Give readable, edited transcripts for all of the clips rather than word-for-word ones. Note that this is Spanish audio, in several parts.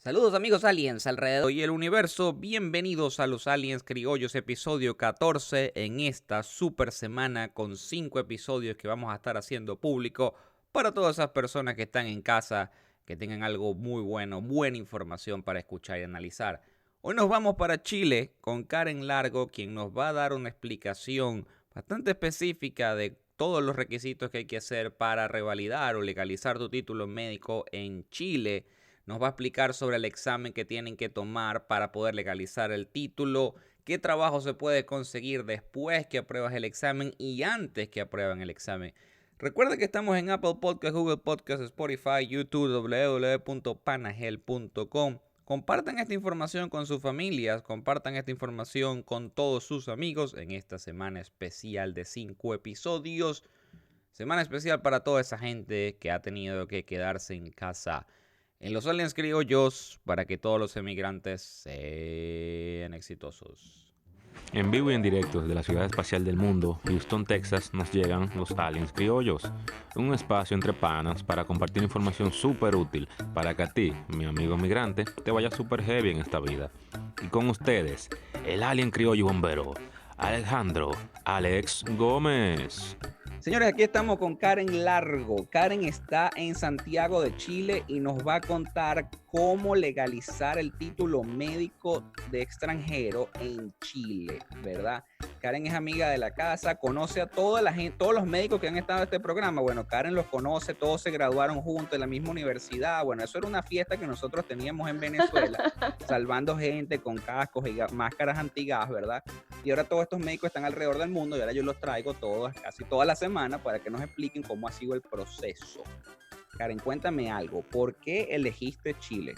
Saludos amigos aliens alrededor y el universo, bienvenidos a los Aliens Criollos episodio 14 en esta super semana con 5 episodios que vamos a estar haciendo público para todas esas personas que están en casa, que tengan algo muy bueno, buena información para escuchar y analizar. Hoy nos vamos para Chile con Karen Largo, quien nos va a dar una explicación bastante específica de todos los requisitos que hay que hacer para revalidar o legalizar tu título médico en Chile. Nos va a explicar sobre el examen que tienen que tomar para poder legalizar el título, qué trabajo se puede conseguir después que apruebas el examen y antes que aprueban el examen. Recuerda que estamos en Apple Podcast, Google Podcast, Spotify, YouTube, www.panagel.com. Compartan esta información con sus familias, compartan esta información con todos sus amigos en esta semana especial de 5 episodios. Semana especial para toda esa gente que ha tenido que quedarse en casa. En los aliens criollos, para que todos los emigrantes sean exitosos. En vivo y en directo desde la ciudad espacial del mundo, Houston, Texas, nos llegan los Aliens Criollos, un espacio entre panas para compartir información súper útil para que a ti, mi amigo migrante, te vaya súper heavy en esta vida. Y con ustedes, el Alien Criollo Bombero, Alejandro Alex Gómez. Señores, aquí estamos con Karen Largo. Karen está en Santiago de Chile y nos va a contar cómo legalizar el título médico de extranjero en Chile, ¿verdad? Karen es amiga de la casa, conoce a toda la gente, todos los médicos que han estado en este programa. Bueno, Karen los conoce, todos se graduaron juntos en la misma universidad. Bueno, eso era una fiesta que nosotros teníamos en Venezuela, salvando gente con cascos y máscaras antigas, ¿verdad? Y ahora todos estos médicos están alrededor del mundo y ahora yo los traigo todos, casi toda la semana para que nos expliquen cómo ha sido el proceso. Karen, cuéntame algo. ¿Por qué elegiste Chile?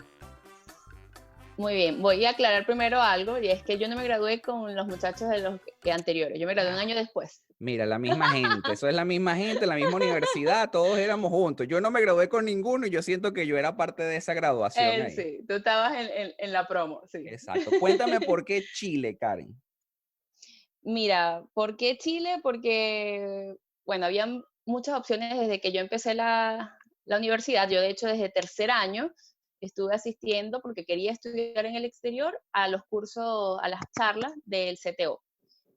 Muy bien, voy a aclarar primero algo, y es que yo no me gradué con los muchachos de los anteriores, yo me gradué un año después. Mira, la misma gente, eso es la misma gente, la misma universidad, todos éramos juntos. Yo no me gradué con ninguno y yo siento que yo era parte de esa graduación ahí. Sí, tú estabas en la promo, sí. Exacto. Cuéntame por qué Chile, Karen. Mira, ¿por qué Chile? Porque, bueno, había muchas opciones desde que yo empecé la universidad. Yo, de hecho, desde tercer año estuve asistiendo porque quería estudiar en el exterior a los cursos, a las charlas del CTO,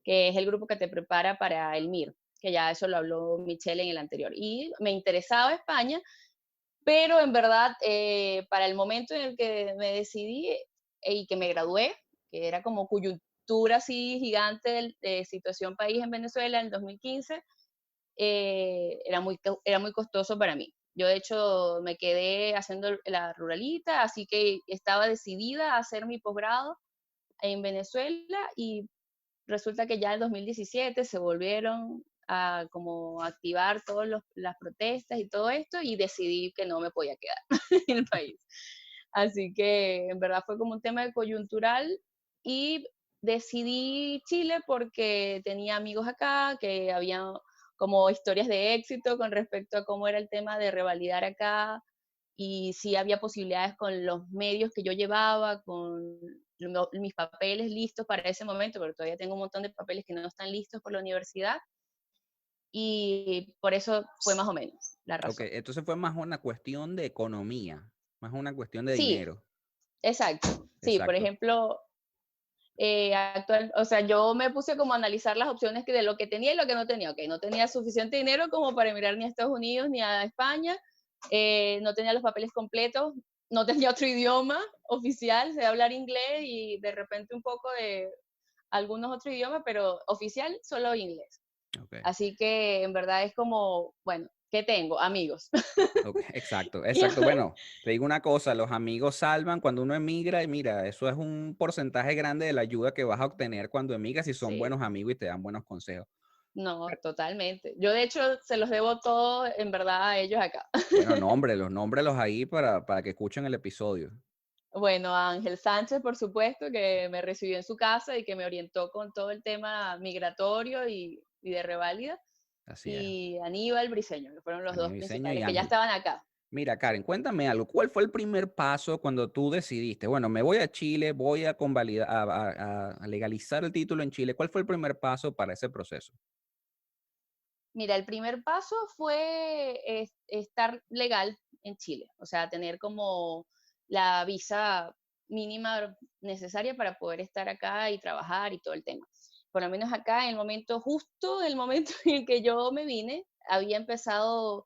que es el grupo que te prepara para el MIR, que ya eso lo habló Michelle en el anterior. Y me interesaba España, pero en verdad, para el momento en el que me decidí y que me gradué, que era como coyuntura así gigante de situación país en Venezuela en 2015, era muy costoso para mí. Yo, de hecho, me quedé haciendo la ruralita, así que estaba decidida a hacer mi posgrado en Venezuela y resulta que ya en 2017 se volvieron a como activar todas las protestas y todo esto y decidí que no me podía quedar en el país. Así que en verdad fue como un tema de coyuntural y decidí Chile porque tenía amigos acá, que había como historias de éxito con respecto a cómo era el tema de revalidar acá y si había posibilidades con los medios que yo llevaba, con mis papeles listos para ese momento, pero todavía tengo un montón de papeles que no están listos por la universidad y por eso fue más o menos la Ok, razón. entonces fue más una cuestión de economía, más una cuestión de Sí, dinero. exacto. Sí, por Exacto. ejemplo, o sea, yo me puse como a analizar las opciones de lo que tenía y lo que no tenía. Ok, no tenía suficiente dinero como para emigrar ni a Estados Unidos ni a España, no tenía los papeles completos, no tenía otro idioma oficial, sé hablar inglés y de repente un poco de algunos otros idiomas, pero oficial solo inglés. Ok. Así que en verdad es como, bueno, ¿qué tengo? Amigos. Ok, exacto, Y exacto. Bueno, te digo una cosa, los amigos salvan cuando uno emigra y mira, eso es un porcentaje grande de la ayuda que vas a obtener cuando emigras si son sí, buenos amigos y te dan buenos consejos. no, totalmente. Yo de hecho se los debo todo en verdad a ellos acá. Bueno, nómbrelos ahí para que escuchen el episodio. Bueno, a Ángel Sánchez, por supuesto, que me recibió en su casa y que me orientó con todo el tema migratorio y de reválida. Así es. Y Aníbal Briceño, que fueron los dos Aníbal Diseño y principales, que ya Ángel. estaban acá. Mira, Karen, cuéntame algo. ¿Cuál fue el primer paso cuando tú decidiste, bueno, me voy a Chile, voy a convalidar, a legalizar el título en Chile? ¿Cuál fue el primer paso para ese proceso? Mira, el primer paso fue estar legal en Chile, o sea, tener como la visa mínima necesaria para poder estar acá y trabajar y todo el tema. Por lo menos acá, en el momento, justo en el momento en el que yo me vine, había empezado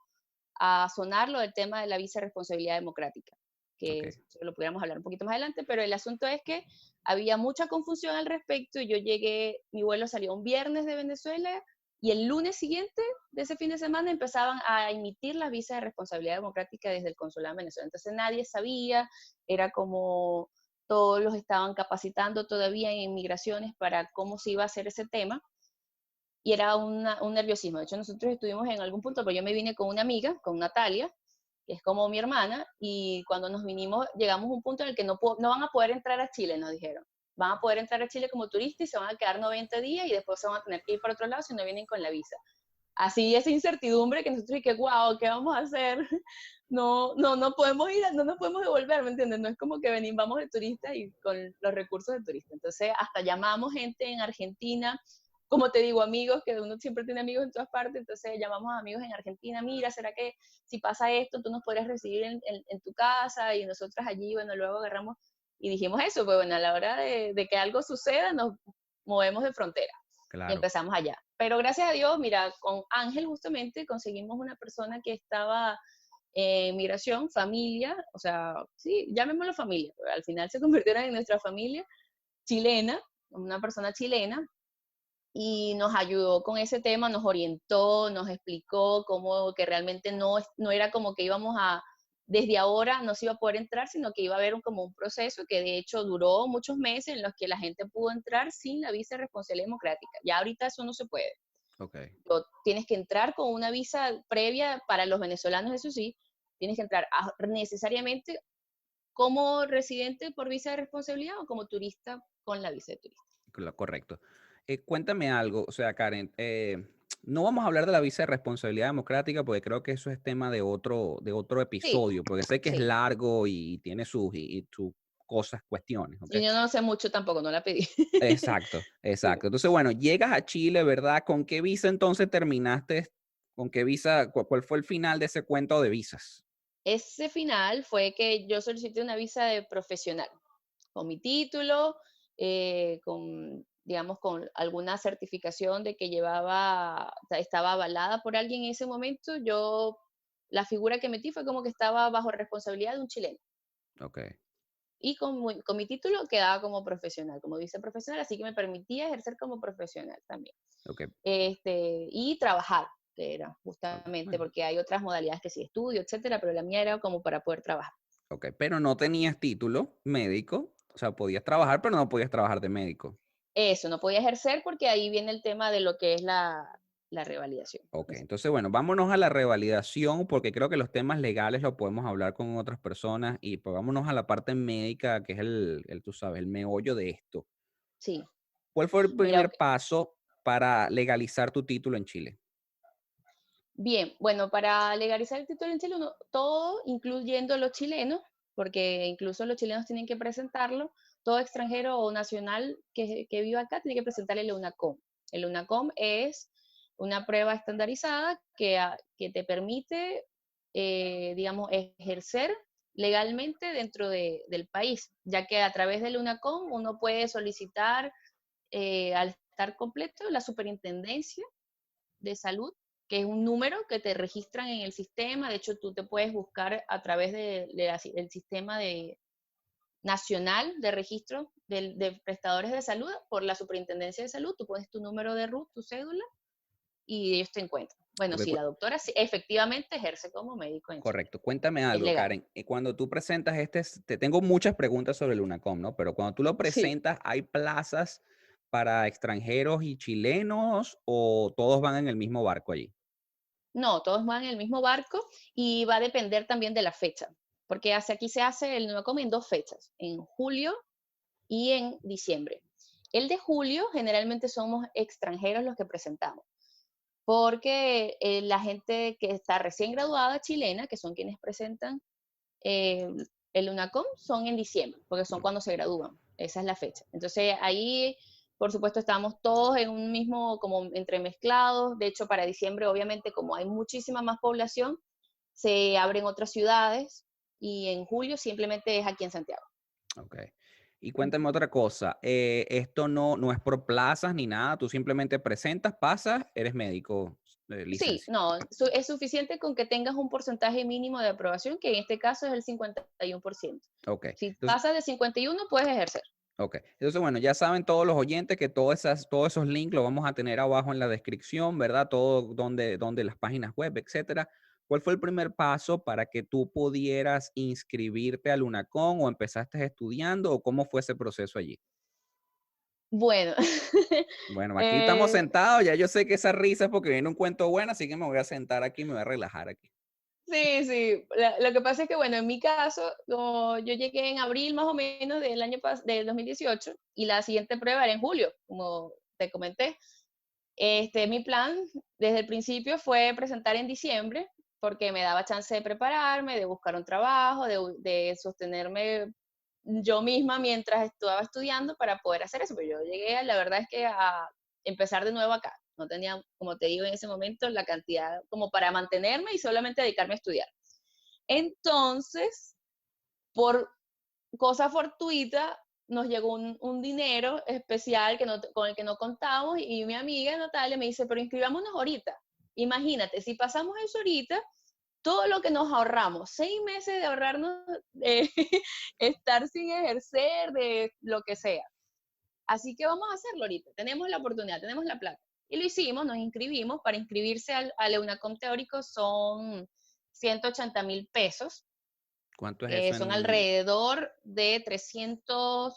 a sonar lo del tema de la visa de responsabilidad democrática, que Ok. eso lo pudiéramos hablar un poquito más adelante, pero el asunto es que había mucha confusión al respecto y yo llegué, mi vuelo salió un viernes de Venezuela y el lunes siguiente de ese fin de semana empezaban a emitir las visas de responsabilidad democrática desde el consulado en Venezuela. Entonces nadie sabía, era como todos los estaban capacitando todavía en inmigraciones para cómo se iba a hacer ese tema y era un nerviosismo. De hecho, nosotros estuvimos en algún punto, pero yo me vine con una amiga, con Natalia, que es como mi hermana, y cuando nos vinimos llegamos a un punto en el que no van a poder entrar a Chile, nos dijeron. Van a poder entrar a Chile como turistas y se van a quedar 90 días y después se van a tener que ir para otro lado si no vienen con la visa. Así esa incertidumbre que nosotros que wow, ¿qué vamos a hacer? No podemos ir, no nos podemos devolver, ¿me entiendes? No es como que venimos, vamos de turista y con los recursos de turista. Entonces, hasta llamamos gente en Argentina, como te digo, amigos, que uno siempre tiene amigos en todas partes, entonces llamamos a amigos en Argentina, mira, ¿será que si pasa esto, tú nos podrías recibir en tu casa? Y nosotras allí, bueno, luego agarramos y dijimos eso, pues bueno, a la hora de que algo suceda, nos movemos de frontera y Claro. empezamos allá. Pero gracias a Dios, mira, con Ángel justamente conseguimos una persona que estaba en migración, familia, o sea, sí, llamémoslo familia, pero al final se convirtieron en nuestra familia chilena, una persona chilena, y nos ayudó con ese tema, nos orientó, nos explicó cómo que realmente no era como que íbamos a, desde ahora no se iba a poder entrar, sino que iba a haber como un proceso que de hecho duró muchos meses en los que la gente pudo entrar sin la visa de responsabilidad democrática. Ya ahorita eso no se puede. Ok. Tienes que entrar con una visa previa para los venezolanos, eso sí, tienes que entrar necesariamente como residente por visa de responsabilidad o como turista con la visa de turista. Correcto. Cuéntame algo, o sea, Karen, no vamos a hablar de la visa de responsabilidad democrática porque creo que eso es tema de otro Sí, episodio, porque sé que es sí. largo y tiene y sus cosas, cuestiones, ¿ok? Y yo no sé mucho tampoco, no la pedí. Exacto, Sí. exacto. Entonces, bueno, llegas a Chile, ¿verdad? ¿Con qué visa entonces terminaste? ¿Con qué visa? ¿Cuál fue el final de ese cuento de visas? Ese final fue que yo solicité una visa de profesional, con mi título, con, digamos, con alguna certificación de que llevaba, o sea, estaba avalada por alguien en ese momento. Yo, la figura que metí fue como que estaba bajo responsabilidad de un chileno. Ok, Y con mi título quedaba como profesional, como viceprofesional, así que me permitía ejercer como profesional también. ok, Y trabajar, que era ok. justamente Bueno, porque hay otras modalidades que sí estudio, etcétera, pero la mía era como para poder trabajar. ok, pero no tenías título médico, o sea, podías trabajar, pero no podías trabajar de médico. Eso, no podía ejercer porque ahí viene el tema de lo que es la revalidación. Ok, Eso. entonces bueno, vámonos a la revalidación porque creo que los temas legales los podemos hablar con otras personas y pues vámonos a la parte médica que es tú sabes, el meollo de esto. Sí, ¿Cuál fue el mira, primer paso para legalizar tu título en Chile? bien, bueno, para legalizar el título en Chile, todo, incluyendo los chilenos, porque incluso los chilenos tienen que presentarlo, todo extranjero o nacional que viva acá tiene que presentar el UNACOM. El UNACOM es una prueba estandarizada que te permite, digamos, ejercer legalmente dentro del país, ya que a través del UNACOM uno puede solicitar, al estar completo, la superintendencia de salud, que es un número que te registran en el sistema. De hecho, tú te puedes buscar a través del sistema nacional de registro de prestadores de salud por la Superintendencia de Salud. Tú pones tu número de RUT, tu cédula, y ellos te encuentran. Bueno, Ok, sí, la doctora sí, efectivamente ejerce como médico en Chile. correcto. Cuéntame Es algo, legal. Karen. Cuando tú presentas te tengo muchas preguntas sobre el UNACOM, ¿no? Pero cuando tú lo Sí. presentas, ¿hay plazas para extranjeros y chilenos o todos van en el mismo barco allí? No, todos van en el mismo barco y va a depender también de la fecha, porque aquí se hace el NUECOM en dos fechas, en julio y en diciembre. El de julio generalmente somos extranjeros los que presentamos, porque la gente que está recién graduada chilena, que son quienes presentan eh, el UNACOM, son en diciembre, porque son cuando se gradúan. Esa es la fecha. Entonces ahí, por supuesto, estamos todos en un mismo, como entremezclados. De hecho, para diciembre, obviamente, como hay muchísima más población, se abren otras ciudades y en julio simplemente es aquí en Santiago. Ok. Y Ujú. cuéntame otra cosa, esto no es por plazas ni nada, tú simplemente presentas, pasas, eres médico, Sí, licencia. no, es suficiente con que tengas un porcentaje mínimo de aprobación, que en este caso es el 51%. Ok. Si Entonces, pasas de 51, puedes ejercer. ok. Entonces, bueno, ya saben todos los oyentes que todos esos links los vamos a tener abajo en la descripción, ¿verdad? Todo donde las páginas web, etcétera. ¿Cuál fue el primer paso para que tú pudieras inscribirte al UNACON o empezaste estudiando o cómo fue ese proceso allí? Bueno, Bueno, aquí estamos eh, sentados, ya yo sé que esa risa es porque viene un cuento bueno, así que me voy a sentar aquí y me voy a relajar aquí. sí, sí. Lo que pasa es que, bueno, en mi caso, como yo llegué en abril más o menos del 2018 y la siguiente prueba era en julio, como te comenté. Mi plan desde el principio fue presentar en diciembre porque me daba chance de prepararme, de buscar un trabajo, de sostenerme yo misma mientras estaba estudiando para poder hacer eso. Pero yo llegué, la verdad es que a empezar de nuevo acá. No tenía, como te digo, en ese momento la cantidad como para mantenerme y solamente dedicarme a estudiar. Entonces, por cosa fortuita, nos llegó un dinero especial con el que no contábamos y mi amiga Natalia me dice, pero inscribámonos ahorita. Imagínate, si pasamos eso ahorita, todo lo que nos ahorramos, 6 meses de ahorrarnos, estar sin ejercer, de lo que sea. Así que vamos a hacerlo ahorita. Tenemos la oportunidad, tenemos la plata. Y lo hicimos, nos inscribimos. Para inscribirse al EUNACOM teórico son 180.000 pesos, ¿Cuánto es que eso son en? alrededor de $300,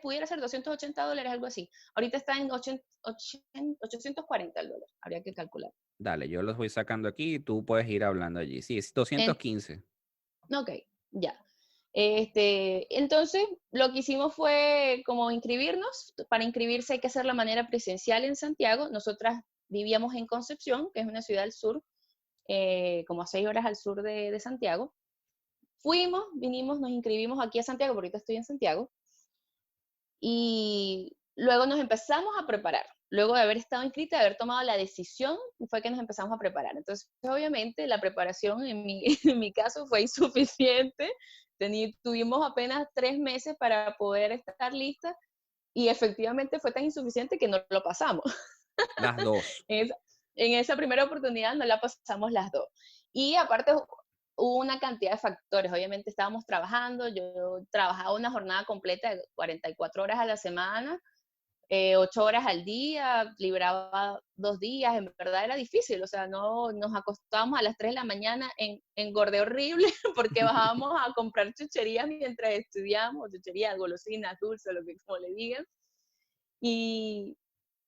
pudiera ser $280, algo así. Ahorita está en 840 el dólar, habría que calcular. Dale, yo los voy sacando aquí y tú puedes ir hablando allí. Sí, es 215. Ok, ya. Entonces, lo que hicimos fue como inscribirnos. Para inscribirse hay que hacer la manera presencial en Santiago. Nosotras vivíamos en Concepción, que es una ciudad al sur, como a 6 horas al sur de Santiago. Fuimos, vinimos, nos inscribimos aquí a Santiago, porque ahorita estoy en Santiago, y luego nos empezamos a preparar. Luego de haber estado inscrita, de haber tomado la decisión, fue que nos empezamos a preparar. Entonces, obviamente, la preparación en mi, en mi caso fue insuficiente. Tuvimos apenas 3 meses para poder estar listas y efectivamente fue tan insuficiente que no lo pasamos. Las dos. En esa, en esa primera oportunidad no la pasamos las dos. Y aparte hubo una cantidad de factores. Obviamente estábamos trabajando, yo trabajaba una jornada completa de 44 horas a la semana, 8 horas al día, libraba 2 días, en verdad era difícil, o sea, no nos acostábamos a las 3 de la mañana, engordé horrible porque bajábamos a comprar chucherías mientras estudiábamos, chucherías, golosinas, dulces, lo que como le digan, y,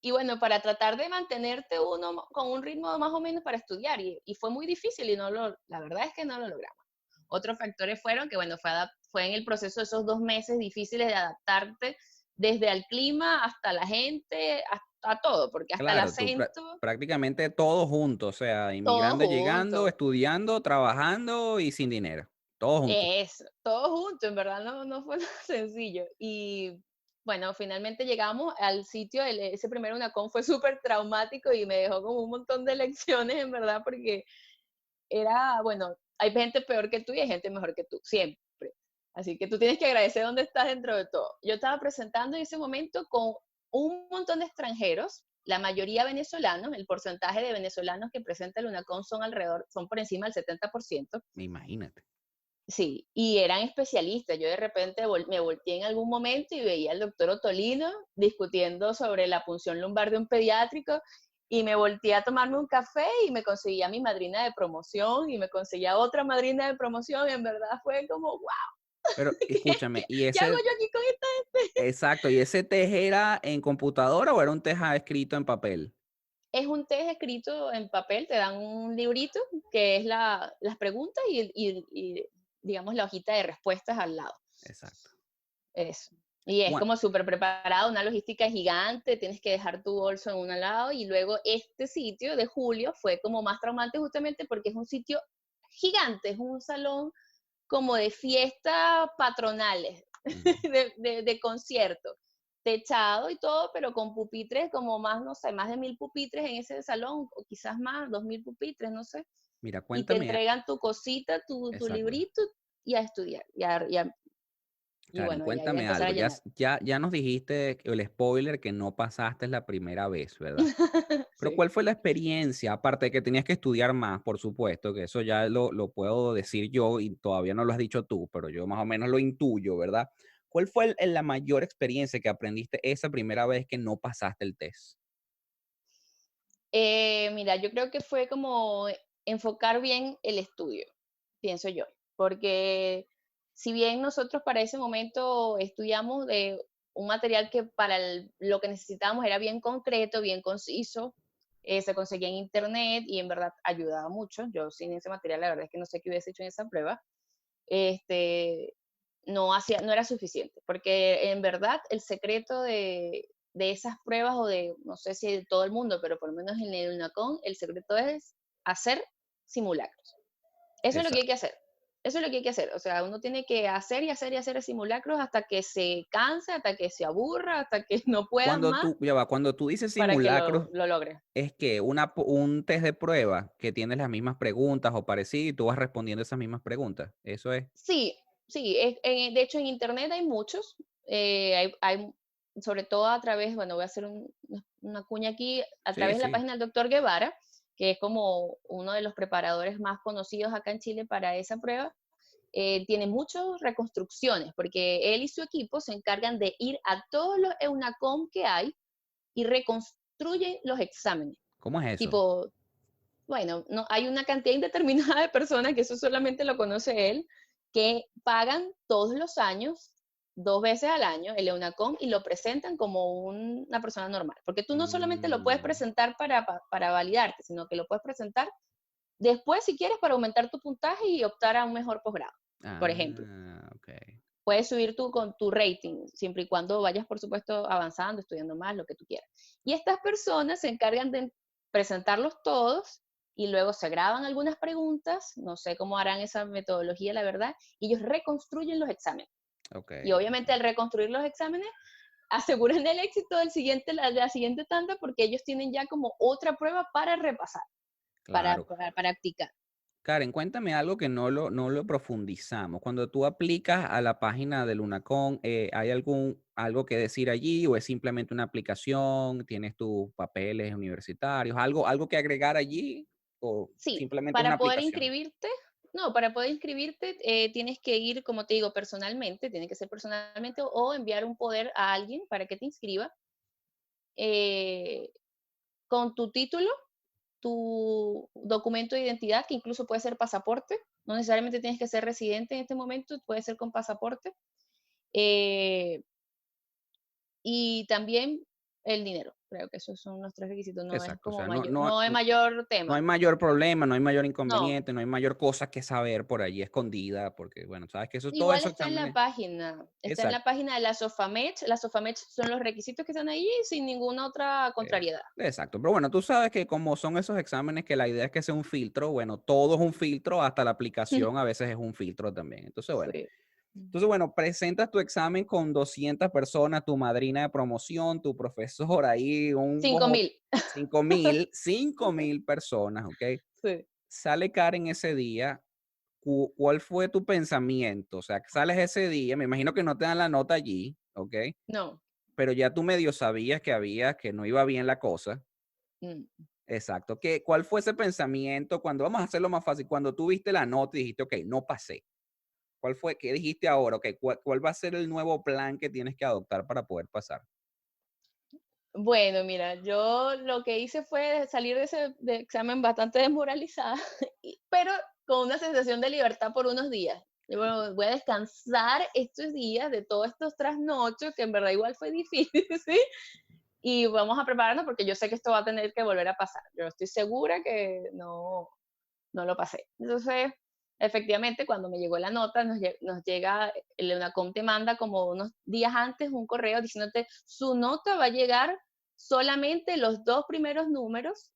y bueno, para tratar de mantenerte uno con un ritmo más o menos para estudiar, y fue muy difícil y la verdad es que no lo logramos. Otros factores fueron que, bueno, fue en el proceso de esos 2 meses difíciles de adaptarte desde al clima hasta la gente, hasta todo, porque hasta el Claro, acento, prácticamente todos juntos, o sea, todo inmigrando, llegando, junto. estudiando, trabajando y sin dinero. Todos juntos. Eso, todo junto, en verdad no fue nada sencillo. Y bueno, finalmente llegamos al sitio, ese primer UNACOM fue súper traumático y me dejó como un montón de lecciones, en verdad, porque bueno, hay gente peor que tú y hay gente mejor que tú, siempre. Así que tú tienes que agradecer dónde estás dentro de todo. Yo estaba presentando en ese momento con un montón de extranjeros, la mayoría venezolanos. El porcentaje de venezolanos que presenta el UNACOM son por encima del 70%. Imagínate. Sí, y eran especialistas. Yo de repente me volteé en algún momento y veía al doctor Otolino discutiendo sobre la punción lumbar de un pediátrico, y me volteé a tomarme un café y me conseguía mi madrina de promoción y me conseguía otra madrina de promoción. En verdad fue como, wow, Pero escúchame, ¿y ¿qué hago ese, yo aquí con esta? exacto, y ese test era en computadora o era un test escrito en papel? Es un test escrito en papel, te dan un librito que es las preguntas y, digamos, la hojita de respuestas al lado. Exacto. Eso. Y es Bueno, como súper preparado, una logística gigante, tienes que dejar tu bolso en un lado, y luego este sitio de julio fue como más traumante justamente porque es un sitio gigante, es un salón como de fiestas patronales, de concierto, techado y todo, pero con pupitres como más, no sé, más de 1.000 pupitres en ese salón, o quizás más, 2.000 pupitres, no sé. mira, Y te cuéntame. entregan tu cosita, tu Exacto. librito, y a estudiar. Y Karen, bueno, y ahí a cuéntame empezar a algo. Ya, llenar. ya nos dijiste el spoiler que no pasaste la primera vez, ¿verdad? Pero Sí. ¿cuál fue la experiencia? Aparte de que tenías que estudiar más, por supuesto, que eso ya lo puedo decir yo y todavía no lo has dicho tú, pero yo más o menos lo intuyo, ¿verdad? ¿Cuál fue la mayor experiencia que aprendiste esa primera vez que no pasaste el test? Mira, yo creo que fue como enfocar bien el estudio, pienso yo, porque si bien nosotros para ese momento estudiamos de un material que para lo que necesitábamos era bien concreto, bien conciso, se conseguía en internet y en verdad ayudaba mucho. Yo sin ese material, la verdad es que no sé qué hubiese hecho en esa prueba. Este, no era suficiente, porque en verdad el secreto de esas pruebas o de, no sé si de todo el mundo, pero por lo menos en el UNACON, el secreto es hacer simulacros. Eso es lo que hay que Exacto. hacer. Eso es lo que hay que hacer. O sea, uno tiene que hacer y hacer y hacer simulacros hasta que se canse, hasta que se aburra, hasta que no puedan más Cuando tú dices para que simulacros, lo logre. es que un test de prueba que tiene las mismas preguntas o parecido y tú vas respondiendo esas mismas preguntas. Eso es. Sí, sí, de hecho en internet hay muchos, sobre todo a través, bueno, voy a hacer una cuña aquí, a Sí, través de la sí. página del doctor Guevara, que es como uno de los preparadores más conocidos acá en Chile para esa prueba. Tiene muchas reconstrucciones, porque él y su equipo se encargan de ir a todos los EUNACOM que hay y reconstruyen los exámenes. ¿Cómo es eso? Tipo, bueno, no, hay una cantidad indeterminada de personas, que eso solamente lo conoce él, que pagan todos los años, 2 veces al año, el EUNACOM y lo presentan como una persona normal. Porque tú no solamente lo puedes Mm, presentar para validarte, sino que lo puedes presentar después, si quieres, para aumentar tu puntaje y optar a un mejor posgrado, por ejemplo. ok. Puedes subir con tu rating, siempre y cuando vayas, por supuesto, avanzando, estudiando más, lo que tú quieras. Y estas personas se encargan de presentarlos todos y luego se graban algunas preguntas, no sé cómo harán esa metodología, la verdad, y ellos reconstruyen los exámenes. Ok, Y obviamente ok. al reconstruir los exámenes, aseguran el éxito la siguiente tanda porque ellos tienen ya como otra prueba para repasar, Claro. para practicar. Karen, cuéntame algo que no lo profundizamos. Cuando tú aplicas a la página del UNACON, ¿hay algo que decir allí o es simplemente una aplicación? ¿Tienes tus papeles universitarios? ¿Algo que agregar allí o Sí, simplemente es una para poder aplicación? inscribirte, no, para poder inscribirte tienes que ir, como te digo, personalmente, tiene que ser personalmente o enviar un poder a alguien para que te inscriba eh, con tu título, tu documento de identidad, que incluso puede ser pasaporte, no necesariamente tienes que ser residente en este momento, puede ser con pasaporte, eh, y también el dinero. Creo que esos son los tres requisitos, no es Exacto. O como sea, mayor, no es mayor no hay tema. mayor problema, no hay mayor No, inconveniente, no hay mayor cosa que saber por allí escondida, porque, bueno, sabes que todos igual esos exámenes. está en la Exacto. página de la SOFAMED. La SOFAMED son los requisitos que están ahí sin ninguna otra contrariedad. Exacto, pero bueno, tú sabes que como son esos exámenes que la idea es que sea un filtro, bueno, todo es un filtro, hasta la aplicación a veces es un filtro también. Sí. Entonces, bueno, presentas tu examen con 200 personas, tu madrina de promoción, tu profesor ahí, un cinco ojo, mil. 5.000 personas, ¿ok? Sí. Sale Karen ese día, ¿cuál fue tu pensamiento? O sea, que sales ese día, me imagino que no te dan la nota allí, ¿ok? No. Pero ya tú medio sabías que no iba bien la cosa. Mm. Exacto. ¿Cuál fue ese pensamiento cuando, vamos a hacerlo más fácil, cuando tú viste la nota y dijiste, ok, no pasé? ¿Cuál fue? ¿Qué dijiste ahora? Ok, ¿cuál va a ser el nuevo plan que tienes que adoptar para poder pasar? Bueno, mira, yo lo que hice fue salir de ese examen bastante desmoralizada, pero con una sensación de libertad por unos días. Y bueno, voy a descansar estos días de todos estos trasnochos, que en verdad igual fue difícil, ¿sí? Y vamos a prepararnos porque yo sé que esto va a tener que volver a pasar. Yo estoy segura que no lo pasé. Entonces, efectivamente, cuando me llegó la nota, nos llega, el EUNACOM te manda como unos días antes un correo diciéndote, su nota va a llegar solamente los dos primeros números,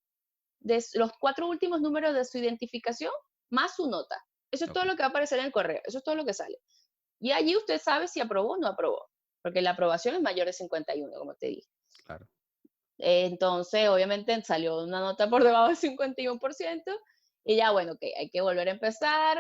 los cuatro últimos números de su identificación, más su nota. Eso es todo Ok, lo que va a aparecer en el correo, eso es todo lo que sale. Y allí usted sabe si aprobó o no aprobó, porque la aprobación es mayor de 51, como te dije. claro. Entonces, obviamente salió una nota por debajo del 51% y ya, bueno, que hay que volver a empezar.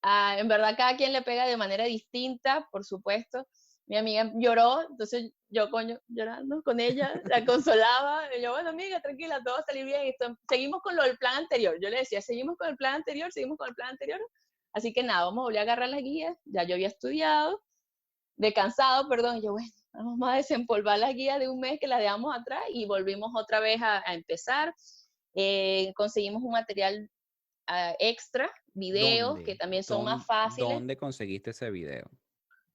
En verdad, cada quien le pega de manera distinta, por supuesto. Mi amiga lloró, entonces yo, coño, llorando con ella, la consolaba. Y yo, bueno, amiga, tranquila, todo va a salir bien. Seguimos con lo del plan anterior. Yo le decía, seguimos con el plan anterior, seguimos con el plan anterior. Así que nada, vamos a volver a agarrar las guías. Ya yo había estudiado, cansado, perdón. Y yo, bueno, vamos a desempolvar las guías de un mes que las dejamos atrás y volvimos otra vez a empezar. Conseguimos un material extra, videos que ¿Dónde? también son más fáciles. ¿Dónde conseguiste ese video?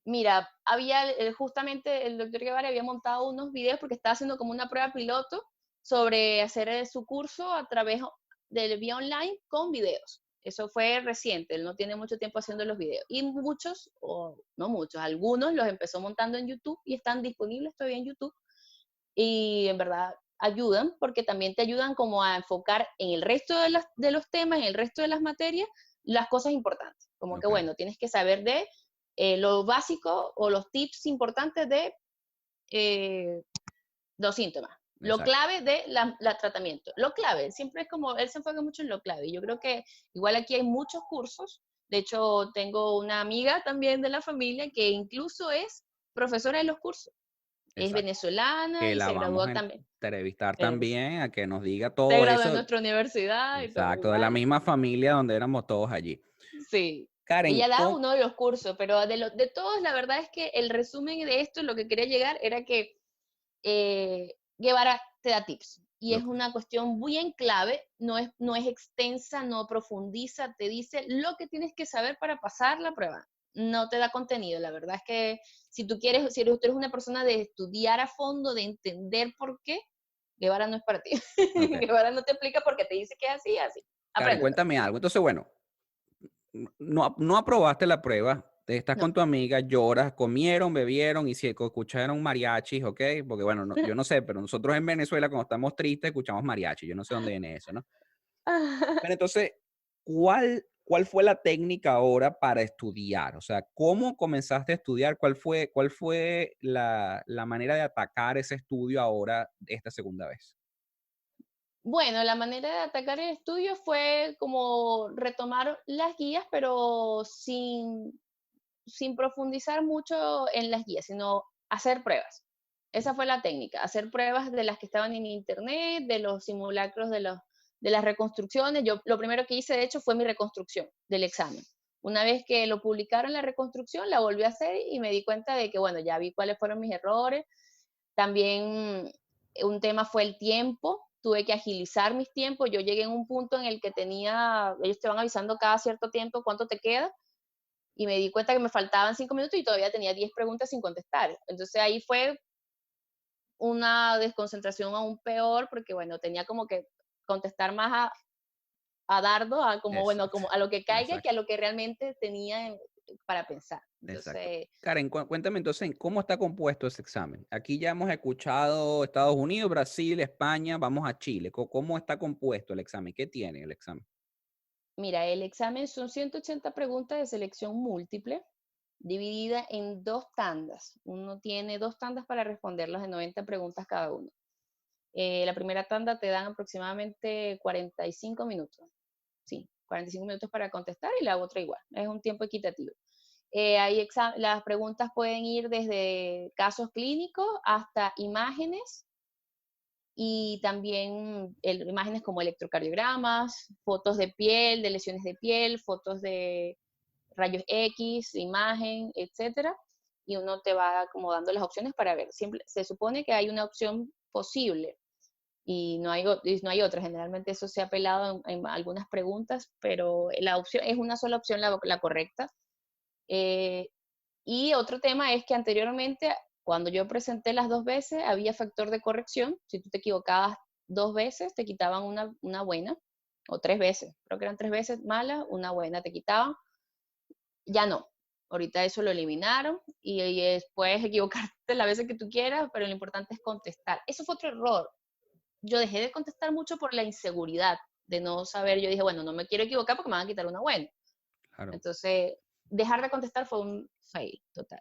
Mira, había justamente el doctor Guevara había montado unos videos porque estaba haciendo como una prueba piloto sobre hacer su curso a través del vía online con videos. Eso fue reciente, él no tiene mucho tiempo haciendo los videos. Y muchos, o no muchos, algunos los empezó montando en YouTube y están disponibles todavía en YouTube. Y en verdad ayudan porque también te ayudan como a enfocar en el resto de los temas, en el resto de las materias, las cosas importantes. Como que, Ok, bueno, tienes que saber de lo básico o los tips importantes de eh, los síntomas. Lo exacto. clave de la tratamiento. Lo clave, siempre es como, él se enfoca mucho en lo clave. Yo creo que igual aquí hay muchos cursos. De hecho, tengo una amiga también de la familia que incluso es profesora de los cursos. Es Exacto. venezolana Que y la se vamos graduó a también. entrevistar Eh, también, a que nos diga Se todo graduó en eso. nuestra universidad y todo Exacto, de la igual. misma familia donde éramos todos allí. Sí. Karen, Ella da uno de los cursos, pero de todos, la verdad es que el resumen de esto, lo que quería llegar era que Guevara te da tips. Y es Ok, una cuestión bien clave, no es extensa, no profundiza, te dice lo que tienes que saber para pasar la prueba. No te da contenido. La verdad es que si tú quieres, si tú eres una persona de estudiar a fondo, de entender por qué, Guevara no es para ti. ok. Guevara no te explica porque te dice que es así, así. Karen, Apréndelo. cuéntame algo. Entonces, bueno, no aprobaste la prueba, estás No. con tu amiga, lloras, comieron, bebieron y si escucharon mariachis, ¿ok? Porque bueno, yo no sé, pero nosotros en Venezuela cuando estamos tristes escuchamos mariachi, yo no sé dónde viene eso, ¿no? Pero entonces, ¿cuál fue la técnica ahora para estudiar? O sea, ¿cómo comenzaste a estudiar? ¿Cuál fue la manera de atacar ese estudio ahora, esta segunda vez? Bueno, la manera de atacar el estudio fue como retomar las guías, pero sin profundizar mucho en las guías, sino hacer pruebas. Esa fue la técnica, hacer pruebas de las que estaban en internet, de los simulacros, de las reconstrucciones. Yo lo primero que hice, de hecho, fue mi reconstrucción del examen. Una vez que lo publicaron la reconstrucción, la volví a hacer y me di cuenta de que, bueno, ya vi cuáles fueron mis errores. También un tema fue el tiempo. Tuve que agilizar mis tiempos. Yo llegué en un punto en el que ellos te van avisando cada cierto tiempo cuánto te queda y me di cuenta que me faltaban 5 minutos y todavía tenía 10 preguntas sin contestar. Entonces ahí fue una desconcentración aún peor porque, bueno, tenía como que contestar más a dardo, a como, bueno, Exacto, como a lo que caiga que a exacto, lo que realmente tenía para pensar. exacto. Entonces, Karen, cuéntame entonces, ¿cómo está compuesto ese examen? Aquí ya hemos escuchado Estados Unidos, Brasil, España, vamos a Chile. ¿Cómo está compuesto el examen? ¿Qué tiene el examen? mira, el examen son 180 preguntas de selección múltiple dividida en dos tandas. Uno tiene dos tandas para responderlas de 90 preguntas cada uno. La primera tanda te dan aproximadamente 45 minutos. Sí, 45 minutos para contestar y la otra igual. Es un tiempo equitativo. Las preguntas pueden ir desde casos clínicos hasta imágenes y también imágenes como electrocardiogramas, fotos de piel, de lesiones de piel, fotos de rayos X, imagen, etcétera, y uno te va como dando las opciones para ver. Siempre, se supone que hay una opción posible y no hay otra. Generalmente eso se ha apelado en algunas preguntas, pero la opción es una sola opción la correcta. Eh, y otro tema es que anteriormente, cuando yo presenté las dos veces, había factor de corrección. Si tú te equivocabas dos veces, te quitaban una buena, o tres veces. Creo que eran tres veces malas, una buena te quitaban. Ya no. Ahorita eso lo eliminaron y puedes equivocarte las veces que tú quieras, pero lo importante es contestar. Eso fue otro error. Yo dejé de contestar mucho por la inseguridad de no saber. Yo dije, bueno, no me quiero equivocar porque me van a quitar una buena. Claro, Entonces, dejar de contestar fue un fail total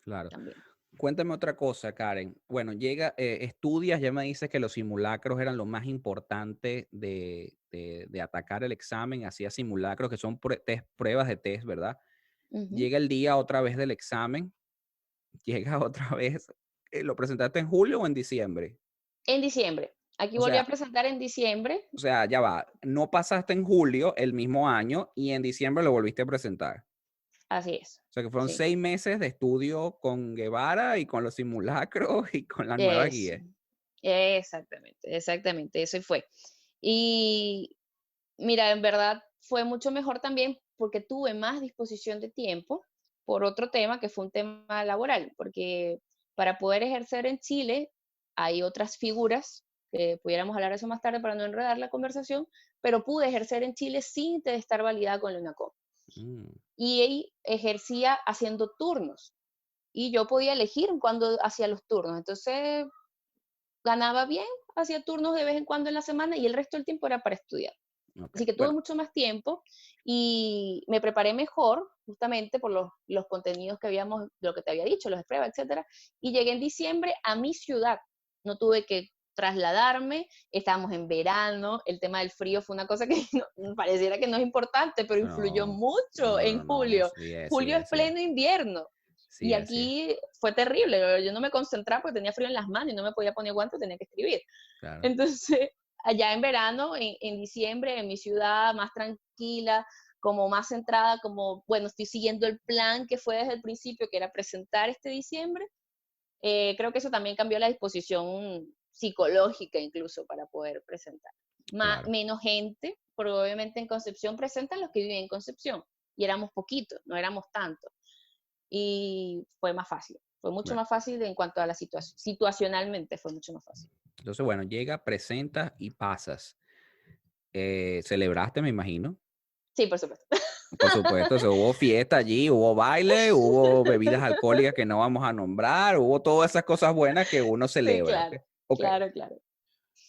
claro. también. Cuéntame otra cosa, Karen. Bueno, estudias, ya me dices que los simulacros eran lo más importante de atacar el examen, hacías simulacros que son pruebas de test, ¿verdad? Ujú. Llega el día otra vez del examen, llega otra vez, ¿lo presentaste en julio o en diciembre? En diciembre. Aquí O volví sea, a presentar en diciembre. o sea, ya va, no pasaste en julio el mismo año y en diciembre lo volviste a presentar. Así es. O sea, que fueron Sí. 6 meses de estudio con Guevara y con los simulacros y con la nueva Eso. guía. Exactamente, exactamente. Eso fue. Y mira, en verdad fue mucho mejor también porque tuve más disposición de tiempo por otro tema que fue un tema laboral, porque para poder ejercer en Chile hay otras figuras, que pudiéramos hablar de eso más tarde para no enredar la conversación, pero pude ejercer en Chile sin estar validada con la UNACOM. Mm, Y ahí ejercía haciendo turnos y yo podía elegir cuándo hacía los turnos. Entonces ganaba bien, hacía turnos de vez en cuando en la semana y el resto del tiempo era para estudiar. ok, Así que tuve bueno, mucho más tiempo y me preparé mejor, justamente por los contenidos que habíamos, lo que te había dicho, los de prueba, etcétera. Y llegué en diciembre a mi ciudad. No tuve que trasladarme, estábamos en verano, el tema del frío fue una cosa que pareciera que no es importante, pero influyó no, mucho no, en no, no, julio. sí es, sí Julio es es, sí es, pleno invierno. sí Y es, sí es, aquí fue terrible, yo no me concentraba porque tenía frío en las manos y no me podía poner guantes, tenía que escribir. claro, Entonces, allá en verano, en diciembre, en mi ciudad, más tranquila, como más centrada, como, bueno, estoy siguiendo el plan que fue desde el principio, que era presentar este diciembre. Creo que eso también cambió la disposición psicológica incluso para poder presentar. claro. Menos gente, probablemente en Concepción presentan los que viven en Concepción, y éramos poquitos, no éramos tantos. Y fue más fácil, fue mucho Bueno, más fácil en cuanto a la situación, situacionalmente fue mucho más fácil. entonces, bueno, llega, presentas y pasas. Celebraste, me imagino. Sí, por supuesto. Por supuesto, o sea, hubo fiesta allí, hubo baile, hubo bebidas alcohólicas que no vamos a nombrar, hubo todas esas cosas buenas que uno Sí, celebra. Ok. claro, Ok. claro, claro.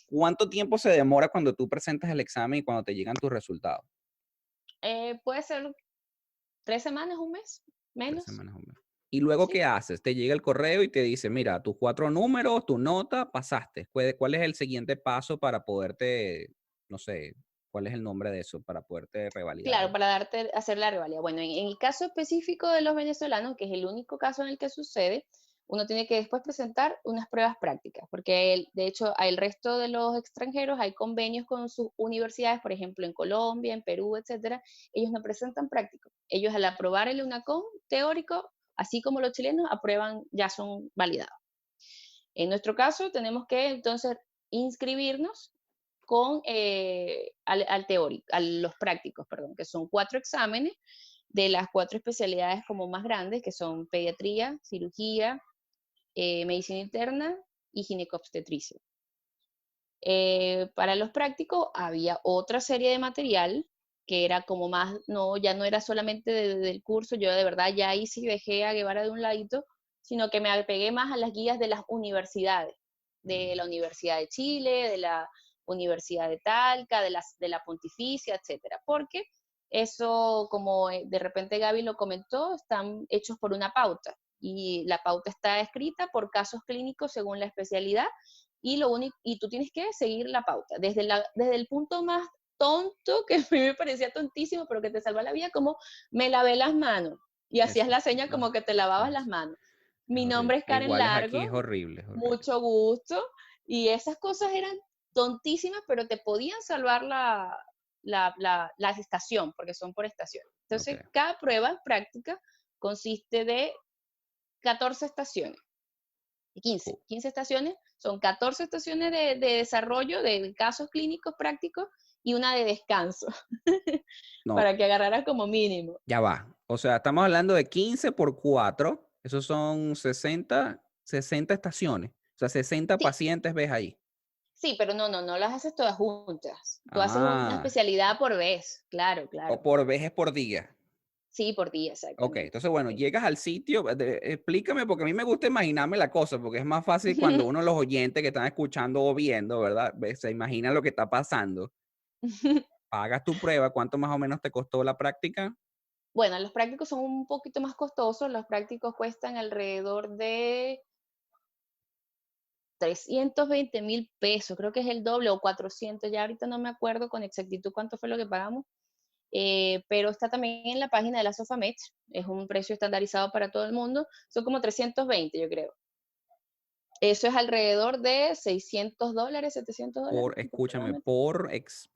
¿Cuánto tiempo se demora cuando tú presentas el examen y cuando te llegan tus resultados? Puede ser 3 semanas, un mes, 3 menos, semanas o menos. ¿Y luego sí. qué haces? Te llega el correo y te dice, mira, tus 4 números, tu nota, pasaste. ¿Cuál es el siguiente paso para poderte, no sé, cuál es el nombre de eso, para poderte revalidar? Claro, para hacer la revalida. Bueno, en el caso específico de los venezolanos, que es el único caso en el que sucede, uno tiene que después presentar unas pruebas prácticas, porque de hecho, el resto de los extranjeros hay convenios con sus universidades, por ejemplo, en Colombia, en Perú, etcétera. Ellos no presentan prácticos. Ellos al aprobar el UNACOM teórico, así como los chilenos, aprueban, ya son validados. En nuestro caso, tenemos que entonces inscribirnos con al teórico, a los prácticos, perdón, que son 4 exámenes de las 4 especialidades como más grandes, que son pediatría, cirugía, medicina interna y ginecobstetricia. Para los prácticos había otra serie de material que era como más, no, ya no era solamente del curso, yo de verdad ya ahí sí dejé a Guevara de un ladito, sino que me apegué más a las guías de las universidades, de Mm, la Universidad de Chile, de la Universidad de Talca, de la Pontificia, etcétera, porque eso, como de repente Gaby lo comentó, están hechos por una pauta y la pauta está escrita por casos clínicos según la especialidad y lo único, y tú tienes que seguir la pauta, desde el punto más tonto, que a mí me parecía tontísimo, pero que te salva la vida, como me lavé las manos, y hacías eso. la seña como que te lavabas las Es, manos. es Mi horrible. nombre es Karen Igual es aquí, Largo, es horrible, es horrible. mucho gusto, y esas cosas eran tontísimas, pero te podían salvar la estación, porque son por estación. Ok. Entonces, cada prueba práctica consiste de 14 estaciones. 15, Cool. 15 estaciones, son 14 estaciones de desarrollo de casos clínicos prácticos y una de descanso, No, para que agarraras como mínimo. ya va. O sea, estamos hablando de 15 por 4. Esos son 60 estaciones. O sea, 60 Sí, pacientes ves ahí. sí, pero no las haces todas juntas. Tú haces una Ah, especialidad por vez, claro, o claro. por vez es por día. Sí, por día, Ok, exactamente. entonces bueno, Sí. llegas al sitio, explícame, porque a mí me gusta imaginarme la cosa, porque es más fácil cuando uno, los oyentes que están escuchando o viendo, ¿verdad? Se imagina lo que está pasando. Pagas tu prueba, ¿cuánto más o menos te costó la práctica? Bueno, los prácticos son un poquito más costosos, los prácticos cuestan alrededor de 320.000 pesos, creo que es el doble o 400, ya ahorita no me acuerdo con exactitud cuánto fue lo que pagamos, pero está también en la página de la Sofamet, es un precio estandarizado para todo el mundo, son como 320, yo creo. Eso es alrededor de $600, $700 Escúchame, aproximadamente.